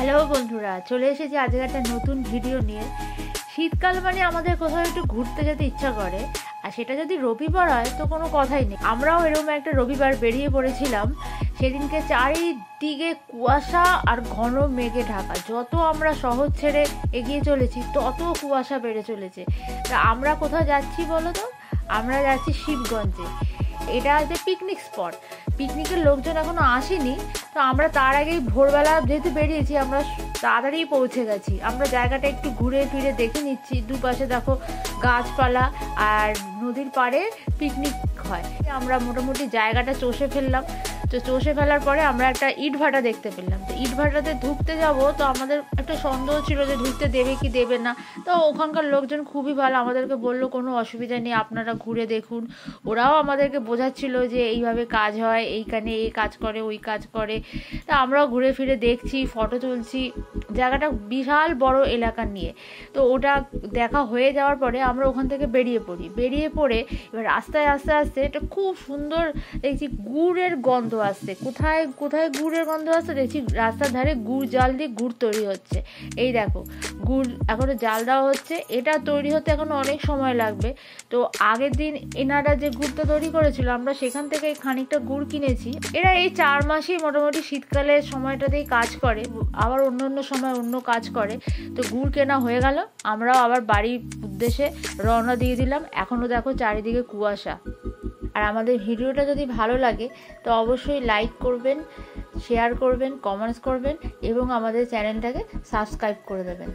Hello বন্ধুরা, চলে এসেছি আজকে একটা নতুন ভিডিও নিয়ে। শীতকাল মানে আমাদের কোথাও একটু ঘুরতে যেতে ইচ্ছা করে, আর সেটা যদি রবিবার হয় তো কোনো কথাই নেই। আমরাও এরকম একটা রবিবার বেরিয়ে পড়েছিলাম। সেদিনকে চারিদিকে কুয়াশা আর ঘন মেঘে ঢাকা। যত আমরা শহর ছেড়ে এগিয়ে চলেছি তত কুয়াশা বেড়ে চলেছে। তা আমরা কোথাও যাচ্ছি বলো তো? আমরা যাচ্ছি শিবগঞ্জে। এটা হচ্ছে পিকনিক স্পট। পিকনিকের লোকজন এখনো আসেনি, তো আমরা তার আগেই ভোরবেলা যেহেতু বেরিয়েছি আমরা তাড়াতাড়ি পৌঁছে গেছি। আমরা জায়গাটা একটু ঘুরে ফিরে দেখে নিচ্ছি। দুপাশে দেখো গাছপালা, আর নদীর পাড়ে পিকনিক হয়। আমরা মোটামুটি জায়গাটা চষে ফেললাম। তো চষে ফেলার পরে আমরা একটা ইটভাটা দেখতে পেলাম। তো ইটভাটাতে ঢুকতে যাব, তো আমাদের একটা সন্দেহ ছিল যে ঢুকতে দেবে কি দেবে না। তো ওখানকার লোকজন খুবই ভালো, আমাদেরকে বললো কোনো অসুবিধা নেই, আপনারা ঘুরে দেখুন। ওরাও আমাদেরকে বোঝাচ্ছিল যে এইভাবে কাজ হয়, এইখানে এই কাজ করে ওই কাজ করে। তা আমরাও ঘুরে ফিরে দেখছি, ফটো তুলছি। জায়গাটা বিশাল বড় এলাকা নিয়ে। তো ওটা দেখা হয়ে যাওয়ার পরে আমরা ওখান থেকে বেরিয়ে পড়ে এবার রাস্তায় আস্তে আস্তে এটা খুব সুন্দর দেখছি গুড়ের গন্ধ আসছে। কোথায় কোথায় গুড়ের গন্ধ আসছে দেখছি, রাস্তার ধারে গুড় জাল দিয়ে গুড় তৈরি হচ্ছে। এই দেখো গুড় এখনো জাল দেওয়া হচ্ছে। এটা তৈরি হতে এখনো অনেক সময় লাগবে। তো আগের দিন এনারা যে গুড়টা তৈরি করেছিল আমরা সেখান থেকে খানিকটা গুড় কিনেছি। এরা এই 4 মাসেই মোটামুটি শীতকালের সময়টাতেই কাজ করে, আবার অন্য অন্য সময় অন্য কাজ করে। তো গুড় কেনা হয়ে গেল, আমরাও আবার বাড়ির উদ্দেশ্যে রওনা দিয়ে দিলাম। এখনও দেখো চারিদিকে কুয়াশা। আর আমাদের ভিডিওটা যদি ভালো লাগে তো অবশ্যই লাইক করবেন, শেয়ার করবেন, কমেন্টস করবেন এবং আমাদের চ্যানেলটাকে সাবস্ক্রাইব করে দেবেন।